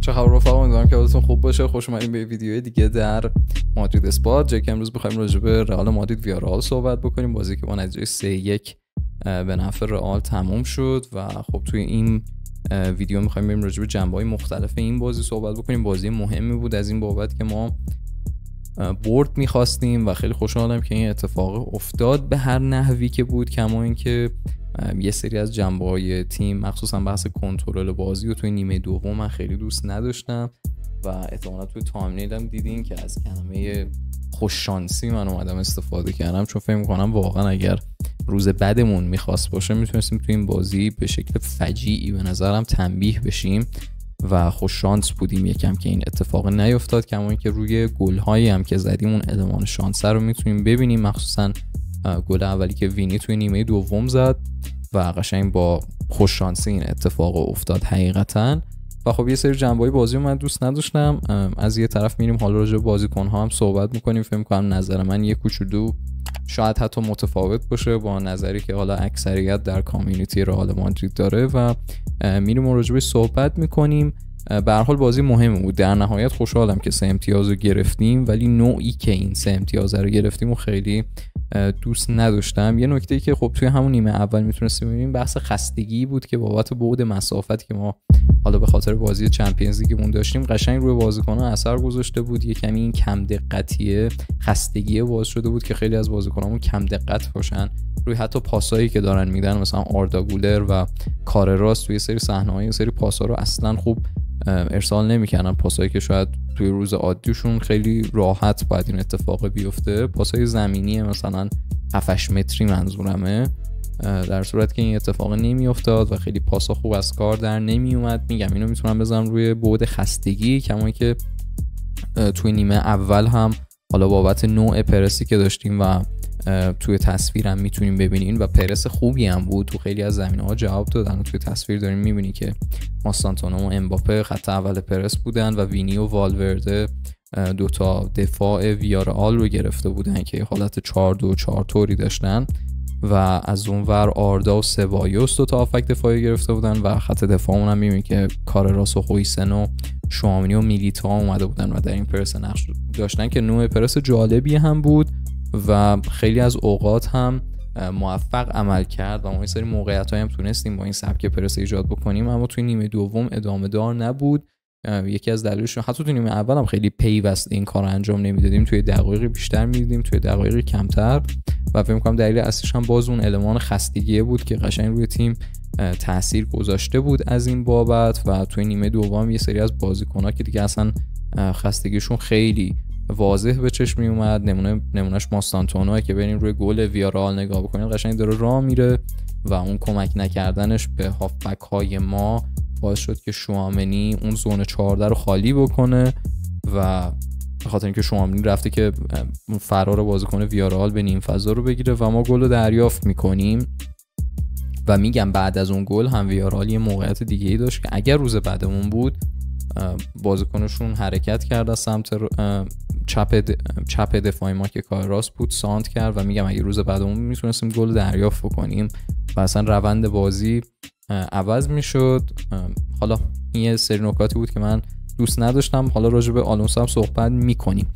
چه خبر رفقا، امیدوارم که حالتون خوب باشه. خوش اومدین به ویدیوی دیگه در مادرید اسپات. جک امروز بخوایم راجع به رئال مادرید ویارال صحبت بکنیم، بازی که با نتیجه 3-1 به نفع رئال تموم شد و خب توی این ویدیو می‌خوایم بریم راجع به جنبه‌های مختلف این بازی صحبت بکنیم. بازی مهمی بود از این بابت که ما برد می‌خواستیم و خیلی خوشحالم که این اتفاق افتاد به هر نحوی که بود، کما اینکه یه سری از جنبه‌های تیم مخصوصا بحث کنترل بازی و توی نیمه دوم من خیلی دوست نداشتم و احتمالاً توی تایمنیلم دیدین که از کلمه خوششانسی من اومدم استفاده کردم، چون فکر می‌کنم واقعا اگر روز بعدمون می‌خواست باشه میتونستیم توی این بازی به شکل فجیعی به نظرم تنبیه بشیم و خوش شانس بودیم یکم که این اتفاق نیفتاد. کما اینکه روی گل‌هایی هم که زدیم اون المان شانس رو میتونیم ببینیم، مخصوصا گل اولی که وینی توی نیمه دوم زد و قشنگ با خوش شانسی این اتفاق افتاد حقیقتا. و خب یه سری جنبه‌های بازی من دوست نداشتم. از یه طرف میریم حالا راجع به بازیکن‌ها هم صحبت می‌کنیم. فکر می‌کنم نظر من یه کوچولو شاید حتی متفاوت باشه با نظری که حالا اکثریت در کامیونیتی رئال مادرید داره و میریم راجع به صحبت می‌کنیم. به هر حال بازی مهمی بود. در نهایت خوشحالم که 3 امتیاز رو گرفتیم، ولی نوعی که این 3 امتیاز رو گرفتیم و خیلی دوست نداشتم. یه نکته‌ای که خب توی همون نیمه اول میتونستیم ببینیم بحث خستگی بود که بابت بعد مسافت که ما حالا به خاطر بازی چمپیونز لیگمون داشتیم قشنگ روی بازیکن‌ها اثر گذاشته بود. یه کمی این کم دقتیه خستگی باعث شده بود که خیلی از بازیکنامون کم دقت باشن روی حتی پاسایی که دارن میدن، مثلا آردا گولر و کارراس توی سری صحنه‌های سری پاسا رو اصلا خوب ارسال نمی‌کردن، پاسایی که شاید توی روز عادیشون خیلی راحت باید این اتفاق بیفته، پاسای زمینی مثلا 7-8 متری منظورمه، در صورت که این اتفاق نمیافتاد و خیلی پاسا خوب از کار در نمیومد. میگم اینو میتونم بذارم روی بعد خستگی، کما که توی نیمه اول هم حالا بابت نوع پرسی که داشتیم و توی تصویرم میتونیم ببینین و پرس خوبی هم بود، تو خیلی از زمینه‌ها جواب دادن و توی تصویر داریم میبینی که ماستانتونو و امباپه خط اول پرس بودن و وینی و والورده دوتا دفاع ویارال رو گرفته بودن که حالت 4-2-4 طوری داشتن و از اونور آردا و سبایوس دوتا آفک دفاعی گرفته بودن و خط دفاعمون هم میبینی که کارراس و خویسن و شوامنی و میلیتا اومده بودن و در این پرس نقش داشتن که نوع پرس جالبی هم بود و خیلی از اوقات هم موفق عمل کرد و ما این سری موقعیت‌هایی هم تونستیم با این سبک پرس ایجاد بکنیم، اما توی نیمه دوم ادامه دار نبود. یکی از دلایلش حتی توی نیمه اول هم خیلی پیوسته این کارو انجام نمیدادیم، توی دقایق بیشتر میدیدیم توی دقایق کمتر و فکر می‌کنم دلیل اصلیش هم باز اون المان خستگی بود که قشنگ روی تیم تاثیر گذاشته بود از این بابت. و توی نیمه دوم یه سری از بازیکن‌ها که دیگه اصلا خستگیشون خیلی واضح به چشم می اومد، نمونهش ماستانتونو که بریم روی گل ویارال نگاه بکنید قشنگ داره راه میره و اون کمک نکردنش به هافبک های ما باعث شد که شوامنی اون زون 14 رو خالی بکنه و به خاطر اینکه شوامنی رفته که اون فرار بازیکن ویارال به نیم فضا رو بگیره و ما گل رو دریافت میکنیم. و میگم بعد از اون گل هم ویارال یه موقعیت دیگه‌ای داشت که اگر روز بعدمون بود بازیکنشون حرکت کرد از سمت چپ دفاعی ما که کارراس بود سانت کرد و میگم اگه روز بعدمون میتونستیم گل دریافت بکنیم و اصلا روند بازی عوض میشد. حالا این یه سری نکاتی بود که من دوست نداشتم. حالا راجع به آلونسو هم صحبت میکنیم.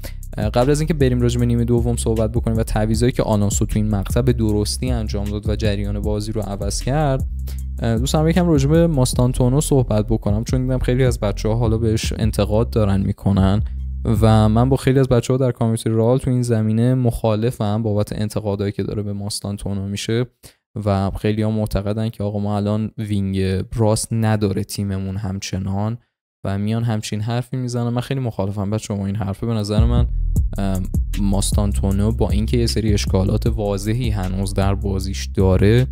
قبل از اینکه بریم راجع به نیمه دوم صحبت بکنیم و تعویضایی که آلونسو تو این مقطع به درستی انجام داد و جریان بازی رو عوض کرد، دوست دارم یکم راجع به ماستانتونو صحبت بکنم، چون دیدم خیلی از بچه‌ها حالا بهش انتقاد دارن میکنن و من با خیلی از بچه‌ها در کامیونیتی رئال تو این زمینه مخالفم بابت انتقادایی که داره به ماستانتونو میشه و خیلی‌ها معتقدن که آقا ما الان وینگ راست نداره تیممون همچنان و میان همچین حرفی میزنن. من خیلی مخالفم بچه‌ها این حرفه. به نظر من ماستانتونو با اینکه یه سری اشکالات واضحی هنوز در بازیش داره،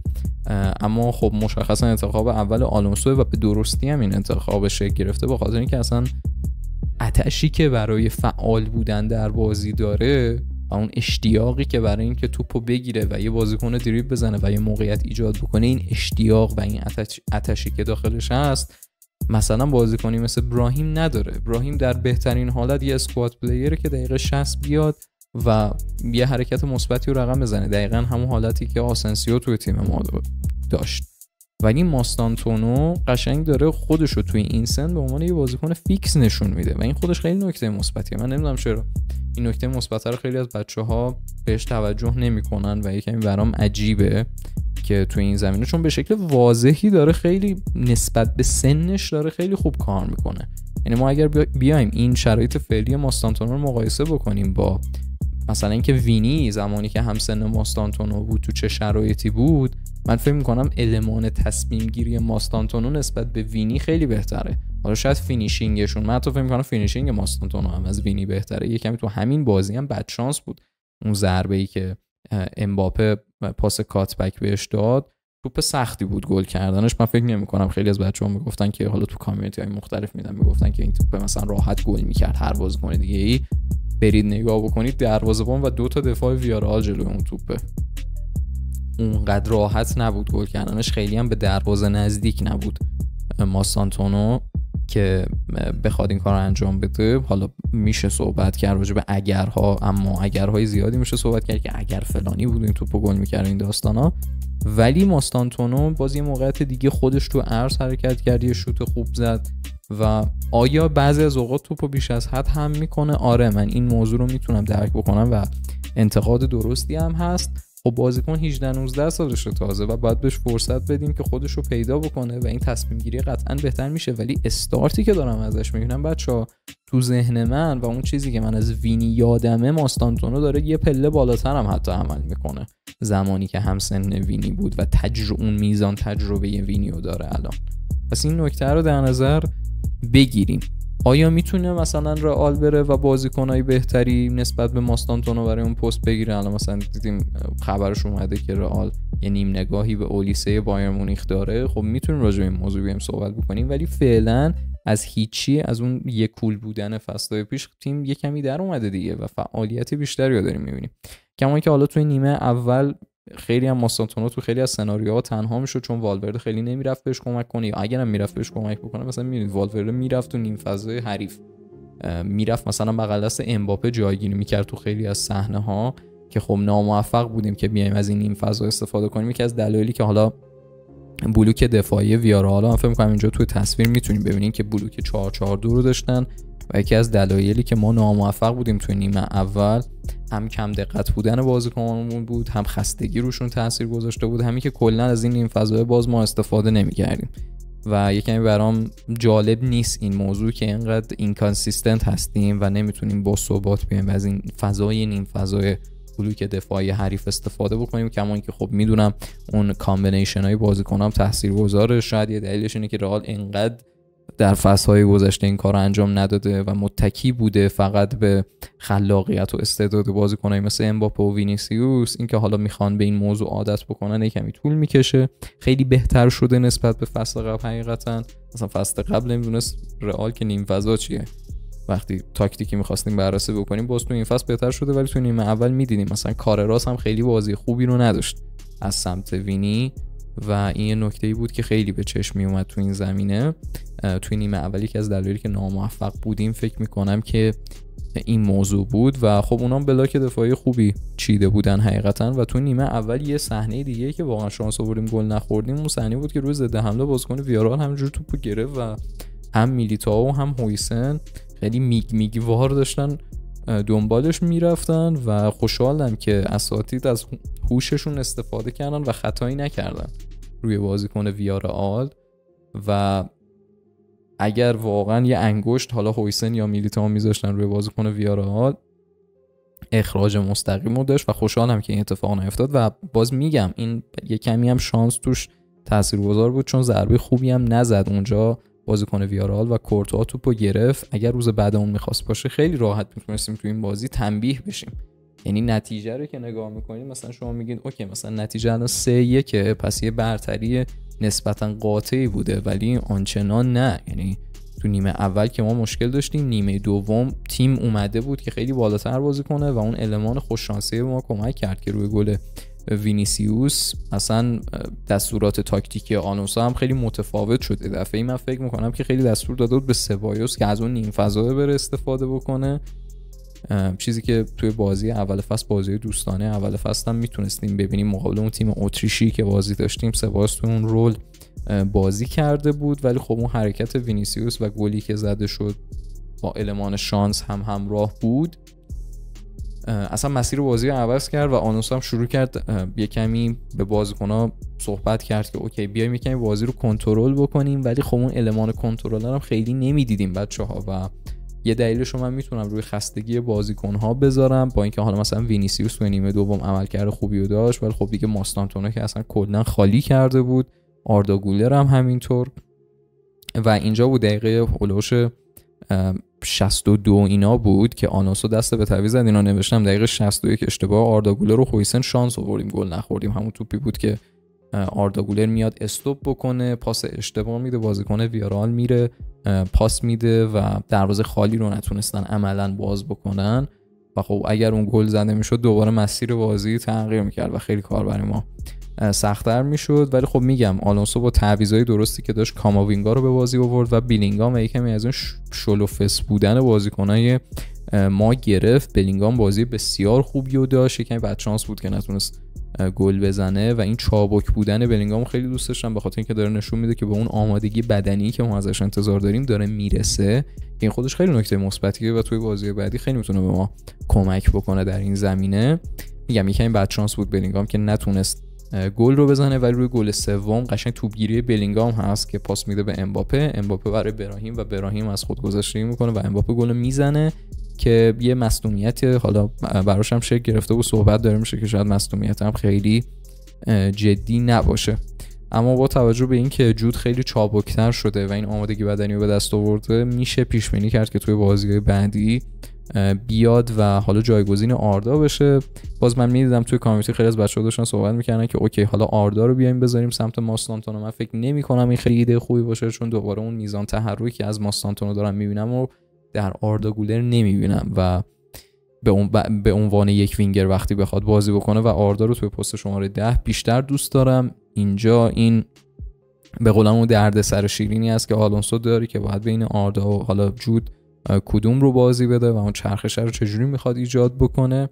اما خب مشخصا انتخاب اول آلونسو و به درستی هم این انتخاب شکل گرفته، با خاطر اینکه اصلا آتشی که برای فعال بودن در بازی داره و اون اشتیاقی که برای اینکه توپو بگیره و یه بازیکن دریبل بزنه و یه موقعیت ایجاد بکنه، این اشتیاق و این آتشی که داخلش هست مثلا بازیکنی مثل براهیم نداره. براهیم در بهترین حالت یه اسکواد پلیره که دقیقه 60 بیاد و یه حرکت مثبتی رو رقم بزنه، دقیقاً همون حالتی که آسنسیو توی تیم ما داشت. ولی ماستانتونو قشنگ داره خودش رو توی این سن به عنوان یه بازیکن فیکس نشون میده و این خودش خیلی نکته مثبتیه. من نمیدونم چرا این نکته مثبت رو خیلی از بچه‌ها بهش توجه نمی‌کنن و یکمی برام عجیبه که توی این زمینه، چون به شکل واضحی داره خیلی نسبت به سنش داره خیلی خوب کار میکنه. یعنی ما اگر بیایم این شرایط فعلی ماستانتونو رو مقایسه بکنیم با مثلا اینکه وینی زمانی که همسن ماستانتونو بود تو چه شرایطی بود، من فکر میکنم المان تصمیم گیری ماستانتونو نسبت به وینی خیلی بهتره. حالا شاید فینیشینگشون، من حتی فکر میکنم فینیشینگ ماستانتونو هم از وینی بهتره. یکمی تو همین بازی هم بد شانس بود، اون ضربه‌ای که امباپه پاس کاتبک بهش داد توپ سختی بود گل کردنش. من فکر نمی‌کنم، خیلی از بچه‌ها میگفتن که حالا تو کامیونیتی‌های مختلف میگفتن که این توپ مثلا راحت گل می‌کرد هر بازیکن دیگه‌ای. برید نگاه بکنید دروازه‌بان و 2 تا دفاع ویارال جلوی اون توپه، اونقدر راحت نبود گل کردنش، خیلی هم به دروازه نزدیک نبود ماستانتونو که بخواد این کار رو انجام بده. حالا میشه صحبت کرد راجع به اگرها، اما اگرهای زیادی میشه صحبت کرد که اگر فلانی بود این توپو گل می‌کرد این داستانا. ولی ماستانتونو باز یه موقعیت دیگه خودش تو عرض حرکت کرد، یه شوت خوب زد و آیا بعضی از اوقات توپو بیش از حد هم میکنه؟ آره، من این موضوع رو میتونم درک بکنم و انتقاد درستی هم هست. خب بازیکن 18-19 سالشه تازه و باید بهش فرصت بدیم که خودش رو پیدا بکنه و این تصمیم گیری قطعا بهتر میشه. ولی استارتی که دارم ازش میبینم بچه‌ها تو ذهن من و اون چیزی که من از وینی یادمه، ماستانتونو داره یه پله بالاتر هم حتی عمل میکنه زمانی که همسن وینی بود و اون میزان تجربه وینیو داره الان. پس این نکته رو در نظر بگیریم. آیا میتونه مثلا رئال بره و بازیکنای بهتری نسبت به ماستانتونو برای اون پست بگیره؟ الان مثلا دیدیم خبرش اومده که رئال یه نیم نگاهی به اولیسه بایر مونیخ داره. خب میتونیم راجع به این موضوع بیم صحبت بکنیم، ولی فعلا از هیچی، از اون یک کول بودن فصل‌های پیش تیم یه کمی در اومده دیگه و فعالیت بیشتری رو داریم میبینیم. کما که حالا توی نیمه اول خیلی هم ماستانتونو تو خیلی از سناریوها تنها میشد چون والورده خیلی نمیرفت بهش کمک کنه، یا اگرم میرفت بهش کمک بکنه مثلا میبینید والورده میرفت تو نیم فضای حریف، میرفت مثلا بغل دست امباپه جایگیری میکرد تو خیلی از صحنه ها که خب ناموفق بودیم که بیایم از این نیم فضا استفاده کنیم. یکی از دلایلی که حالا بلوک دفاعی ویارال، من فکر می‌کنم اینجا توی تصویر میتونیم ببینید که بلوک 4-4-2 رو داشتن و یکی از دلایلی که ما ناموفق بودیم توی نیمه اول هم کم دقت بودن بازیکنانمون بود، هم خستگی روشون تاثیر گذاشته بود، همین که کلا از این نیم فضای باز ما استفاده نمی‌کردیم و یکمی برام جالب نیست این موضوع که اینقدر اینکانسیستنت هستیم و نمیتونیم با ثبات بیایم از این فضای نیم فضای بلوک دفاعی حریف استفاده بکنیم. کما اینکه خب میدونم اون کامبینیشن های بازیکنام تاثیرگذاره، شاید یه دلیلش اینه که رئال اینقدر در فصل‌های گذشته این کارو انجام نداده و متکی بوده فقط به خلاقیت و استعداد بازیکنایی مثل امباپه و وینیسیوس. اینکه حالا میخوان به این موضوع عادت بکنن یکمی طول میکشه. خیلی بهتر شده نسبت به فصل قبل حقیقتا. مثلا فصل قبل نمیدونست رئال که نیم فضا چیه، وقتی تاکتیکی می‌خواستیم بررسی بکنیم باز تو این فصل بهتر شده، ولی تو نیمه اول می‌دیدیم مثلا کارراس هم خیلی بازی خوبی رو نداشت از سمت وینی و این نکته‌ای بود که خیلی به چشم میومد تو این زمینه. توی نیمه اولی که از دلایلی که ناموفق بودیم فکر می‌کنم که این موضوع بود و خب اونام بلاک دفاعی خوبی چیده بودن حقیقتا. و تو نیمه اول یه صحنه دیگه که واقعا شانس آوردیم گل نخوردیم، اون صحنه بود که روی ضد حمله بازیکن ویارال همینجوری توپو گرفت و هم میلیتائو و هم هویسن خیلی میگوار داشتن دنبالش میرفتن و خوشحالم که اساتید از هوششون استفاده کردن و خطایی نکردن روی بازیکن ویارال. و اگر واقعا یه انگشت حالا هویسن یا میلیتائو میذاشتن روی بازیکن ویارال، اخراج مستقیم داشت و خوشحالم که این اتفاق نیفتاد. و باز میگم این یه کمی هم شانس توش تاثیرگذار بود چون ضربه خوبی هم نزد اونجا بازیکن ویارال و کورتوا توپو گرفت. اگر روز بعد اون می‌خواست باشه خیلی راحت میتونستیم تو این بازی تنبیه بشیم. یعنی نتیجه رو که نگاه می‌کنید مثلا شما میگین اوکی مثلا نتیجه الان 3-1 پس یه برتری نسبتا قاطعی بوده، ولی آنچنان نه. یعنی تو نیمه اول که ما مشکل داشتیم، نیمه دوم تیم اومده بود که خیلی بالاتر بازی کنه و اون المان خوششانسی به ما کمک کرد که روی گل وینیسیوس اصلا دستورات تاکتیکی آلونسو هم خیلی متفاوت شده. دفعه من فکر میکنم که خیلی دستور داده بود به سبایوس که از اون نیم فضا بره استفاده بکنه، چیزی که توی بازی اول فصل، بازی دوستانه اول فصل هم میتونستیم ببینیم مقابل اون تیم اتریشی که بازی داشتیم. سبایوس توی اون رول بازی کرده بود، ولی خب اون حرکت وینیسیوس و گلی که زده شد با المان شانس هم همراه بود، اصلا مسیر بازی رو عوض کرد و آلونسو هم شروع کرد یه کمی به بازیکن‌ها صحبت کرد که اوکی بیایم یه کمی بازی رو کنترل بکنیم، ولی خب اون المان کنترل هم خیلی نمیدیدیم بچه‌ها و یه دلیلش رو من میتونم روی خستگی بازیکن‌ها بذارم، با اینکه حالا مثلا وینیسیوس تو نیمه دوم عملکرد خوبی رو داشت، ولی خب دیگه ماستانتونو که اصلا کلا خالی کرده بود، آردا گولر هم همینطور. و اینجا بود دقیقه هولوش 62 اینا بود که آلونسو دست به تعویض زد. اینا نوشتم دقیقه 61 اشتباه آردا گولر رو خویسن شانس آوردیم گل نخوردیم. همون توپی بود که آردا گولر میاد استوب بکنه، پاس اشتباه میده، بازیکن ویارال میره پاس میده و دروازه خالی رو نتونستن عملاً باز بکنن و خب اگر اون گل زده میشد دوباره مسیر بازی تغییر میکرد و خیلی کار برای ما سخت‌تر میشد. ولی خب میگم آلونسو با تعویضای درستی که داشت کاماوینگا رو به بازی آورد و بیلینگام و یکمی از اون شلوفس بودن بازیکنای ما گرفت. بلینگام بازی بسیار خوبی رو داشت، یکمی بد شانس بود که نتونست گل بزنه و این چابک بودن بلینگام خیلی دوست داشتم به خاطر اینکه داره نشون میده که به اون آمادگی بدنی که ما ازش انتظار داریم داره میرسه. این خودش خیلی نکته مثبتیه و توی بازی بعدی خیلی میتونه به ما کمک بکنه در این زمینه. میگم یکمی بد شانس بود بلینگام که نتونست گل رو بزنه، ولی روی گل سوم قشنگ توپگیری بلینگام هست که پاس میده به امباپه برای براهیم و براهیم از خود گذشتگی میکنه و امباپه گل میزنه که یه مصدومیت حالا براش هم شکل گرفته و صحبت داره میشه که شاید مصدومیت هم خیلی جدی نباشه. اما با توجه به این که جود خیلی چابکتر شده و این آمادگی بدنی رو به دست آورده، میشه پیش بینی کرد که توی بازی‌های بعدی بیاد و حالا جایگزین آردا بشه. باز من میدیدم توی کامیونیتی خیلی از بچه‌ها داشتن صحبت میکردن که اوکی حالا آردا رو بیایم بذاریم سمت ماستانتونو. من فکر نمی‌کنم این خیلی ایده خوبی باشه، چون دوباره اون میزان تحرکی از ماستانتونو دارم میبینم و در آردا گولر نمیبینم و به عنوان یک وینگر وقتی بخواد بازی بکنه و آردا رو توی پست شماره 10 بیشتر دوست دارم. اینجا این به قولم اون دردسر شیرینی است که آلونسو داره که باید بین آردا و حالا جود کدوم رو بازی بده و اون چرخشه رو چجوری میخواد ایجاد بکنه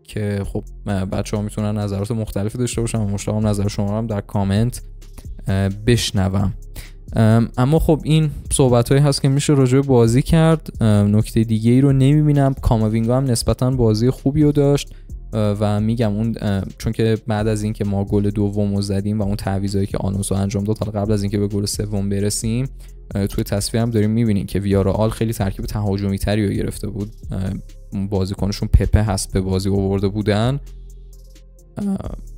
که خب بچه‌ها میتونن نظرات مختلفی داشته باشن و مشتاقم نظر شما رو هم در کامنت بشنوم. اما خب این صحبتایی هست که میشه راجع به بازی کرد. نکته دیگه ای رو نمیبینم. کاماوینگا هم نسبتاً بازی خوبی رو داشت و میگم اون چون که بعد از اینکه ما گل دوم رو زدیم و اون تعویضایی که آلونسو انجام داد حالا قبل از اینکه به گل سوم برسیم توی تصویر هم داریم میبینیم که ویارال خیلی ترکیب تهاجمی تری رو گرفته بود. بازیکنشون پپه هست به بازی آورده بودن،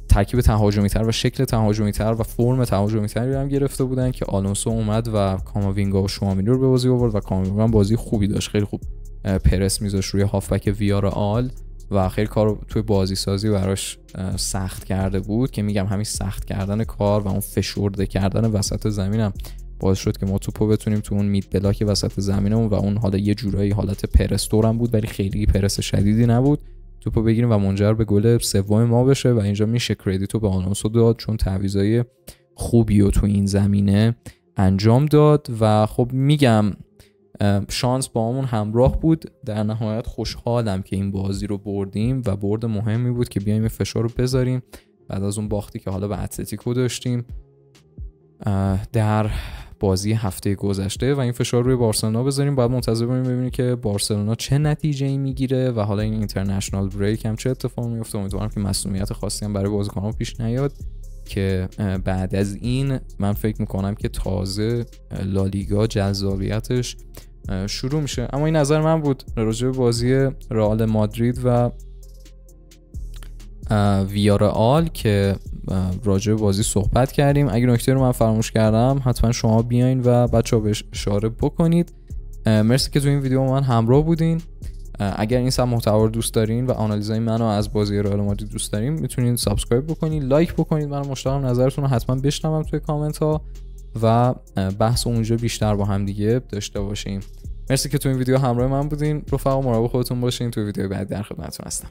ترکیب تهاجمی تر و شکل تهاجمی تر و فرم تهاجمی تری هم گرفته بودن که آلونسو اومد و کاماوینگا و شوامینی رو به بازی آورد و کاماوینگا هم بازی خوبی داشت، خیلی خوب پرس میذاشت روی هافبک ویارال و خیلی کار توی بازی سازی براش سخت کرده بود که میگم همین سخت کردن کار و اون فشرده کردن وسط زمینم باعث شد که ما توپو بتونیم تو اون مید بلاک وسط زمینمون و اون حالا یه جورایی حالت پرستور هم بود ولی خیلی پرس شدیدی نبود توپو بگیریم و منجر به گل سوم ما بشه و اینجا میشه کردیتو به آلونسو داد چون تعویضای خوبی رو تو این زمینه انجام داد و خب میگم شانس با همون همراه بود. در نهایت خوشحالم که این بازی رو بردیم و برد مهمی بود که بیایم فشار رو بذاریم بعد از اون باختی که حالا به اتلتیکو داشتیم در بازی هفته گذشته و این فشار روی بارسلونا بذاریم. باید منتظر ببینیم که بارسلونا چه نتیجه‌ای میگیره و حالا این اینترنشنال بریک هم چه اتفاقی میفته. امیدوارم که مسئولیت خاصی هم برای بازیکن‌ها پیش نیاد که بعد از این من فکر میکنم که تازه لالیگا جذابیتش شروع میشه. اما این نظر من بود راجع به بازی رئال مادرید و ویارال که راجع به بازی صحبت کردیم. اگه نکته رو من فراموش کردم حتما شما بیاین و بچه‌ها بهش اشاره بکنید. مرسی که تو این ویدیو من همراه بودین. اگر این سبک محتوا رو دوست دارین و آنالیزای منو از بازی رئال مادرید دوست دارین میتونین سابسکرایب بکنید، لایک بکنید. من مشتاقم نظرتون رو حتما بشنوم توی کامنت ها و بحث اونجا بیشتر با هم دیگه داشته باشیم. مرسی که تو این ویدیو همراه من بودین. رفقا مراقب خودتون باشین. تو ویدیو بعد در خدمتتون هستم.